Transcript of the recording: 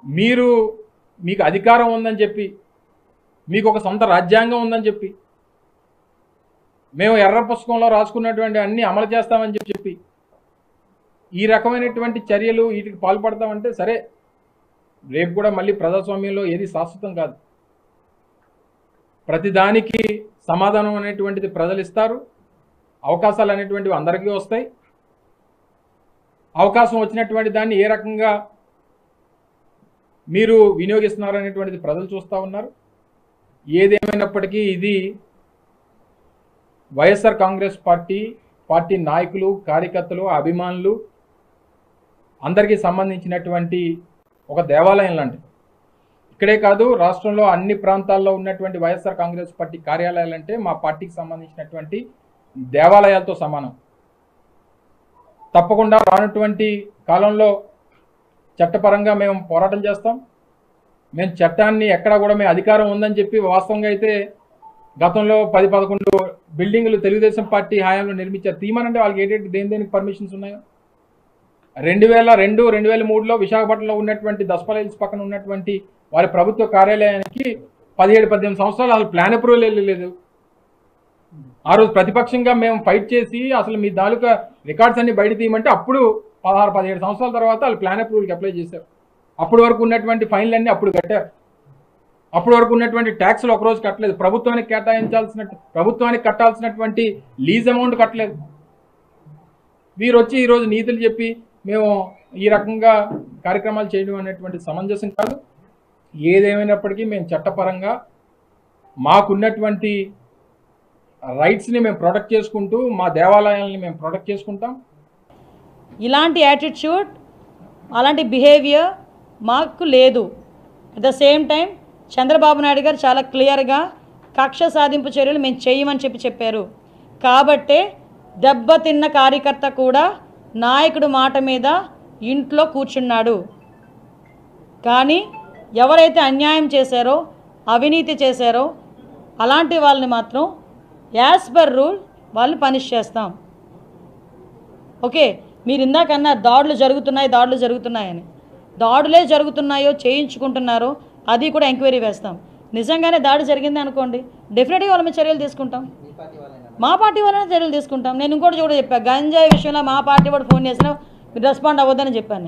మీకు అధికారం ఉందని చెప్పి, మీకు ఒక సొంత రాజ్యాంగం ఉందని చెప్పి, మేము ఎర్ర పుస్తకంలో రాసుకున్నటువంటి అన్ని అమలు చేస్తామని చెప్పి ఈ రకమైనటువంటి చర్యలు వీటికి పాల్పడతామంటే సరే, రేపు కూడా మళ్ళీ ప్రజాస్వామ్యంలో ఏది శాశ్వతం కాదు. ప్రతిదానికి సమాధానం అనేటువంటిది ప్రజలు ఇస్తారు. అవకాశాలు అనేటువంటివి అందరికీ వస్తాయి. అవకాశం వచ్చినటువంటి దాన్ని ఏ రకంగా మీరు వినియోగిస్తున్నారు అనేటువంటిది ప్రజలు చూస్తూ ఉన్నారు. ఏదేమైనప్పటికీ ఇది వైఎస్ఆర్ కాంగ్రెస్ పార్టీ నాయకులు, కార్యకర్తలు, అభిమానులు అందరికీ సంబంధించినటువంటి ఒక దేవాలయం లాంటిది. ఇక్కడే కాదు, రాష్ట్రంలో అన్ని ప్రాంతాల్లో ఉన్నటువంటి వైఎస్ఆర్ కాంగ్రెస్ పార్టీ కార్యాలయాలంటే మా పార్టీకి సంబంధించినటువంటి దేవాలయాలతో సమానం. తప్పకుండా రానటువంటి కాలంలో చట్టపరంగా మేము పోరాటం చేస్తాం. మేము చట్టాన్ని ఎక్కడా కూడా మేము అధికారం ఉందని చెప్పి, వాస్తవంగా అయితే గతంలో 10-11 బిల్డింగులు తెలుగుదేశం పార్టీ హయాంలో నిర్మించారు. తీయమనంటే వాళ్ళకి ఏంటంటే దేనికి పర్మిషన్స్ ఉన్నాయో. 2002-2003లో విశాఖపట్నంలో ఉన్నటువంటి దస్పల్ హిల్స్ పక్కన ఉన్నటువంటి వారి ప్రభుత్వ కార్యాలయానికి 17-18 సంవత్సరాలు అసలు ప్లాన్ అప్రూవల్ వెళ్ళలేదు. ఆ రోజు ప్రతిపక్షంగా మేము ఫైట్ చేసి అసలు మీ తాలూకా రికార్డ్స్ అన్ని బయట తీయమంటే అప్పుడు 16-17 సంవత్సరాల తర్వాత వాళ్ళు ప్లాన్ అప్రూవల్కి అప్లై చేశారు. అప్పటి వరకు ఉన్నటువంటి ఫైన్లన్నీ అప్పుడు కట్టారు. అప్పటి వరకు ఉన్నటువంటి ట్యాక్స్లు ఒకరోజు కట్టలేదు. ప్రభుత్వానికి కట్టాల్సినటువంటి లీజ్ అమౌంట్ కట్టలేదు. వీరు వచ్చి ఈరోజు నీతులు చెప్పి మేము ఈ రకంగా కార్యక్రమాలు చేయడం అనేటువంటి సమంజసం కాదు. ఏదేమైనప్పటికీ మేము చట్టపరంగా మాకున్నటువంటి రైట్స్ని మేము ప్రొటెక్ట్ చేసుకుంటూ మా దేవాలయాలని మేము ప్రొటెక్ట్ చేసుకుంటాం. ఇలాంటి యాటిట్యూడ్, అలాంటి బిహేవియర్ మాకు లేదు. At the same time Chandrababu Naidu గారు చాలా క్లియర్గా కక్ష సాధింపు చర్యలు మేము చేయమని చెప్పారు. కాబట్టే దెబ్బతిన్న కార్యకర్త కూడా నాయకుడు మాట మీద ఇంట్లో కూర్చున్నాడు. కానీ ఎవరైతే అన్యాయం చేశారో, అవినీతి చేశారో అలాంటి వాళ్ళని మాత్రం యాజ్ పర్ రూల్ వాళ్ళు పనిష్ చేస్తాం. ఓకే, మీరు ఇందాకన్నా దాడులు జరుగుతున్నాయని. దాడులే జరుగుతున్నాయో చేయించుకుంటున్నారో అది కూడా ఎంక్వైరీ వేస్తాం. నిజంగానే దాడి జరిగింది అనుకోండి, డెఫినెట్గా వాళ్ళ మీద చర్యలు తీసుకుంటాం. మా పార్టీ వాళ్ళనే చర్యలు తీసుకుంటాం. నేను ఇంకోటి కూడా చెప్పాను, గంజాయి విషయంలో మా పార్టీ వాడు ఫోన్ చేసినా రెస్పాండ్ అవ్వద్దని చెప్పాను.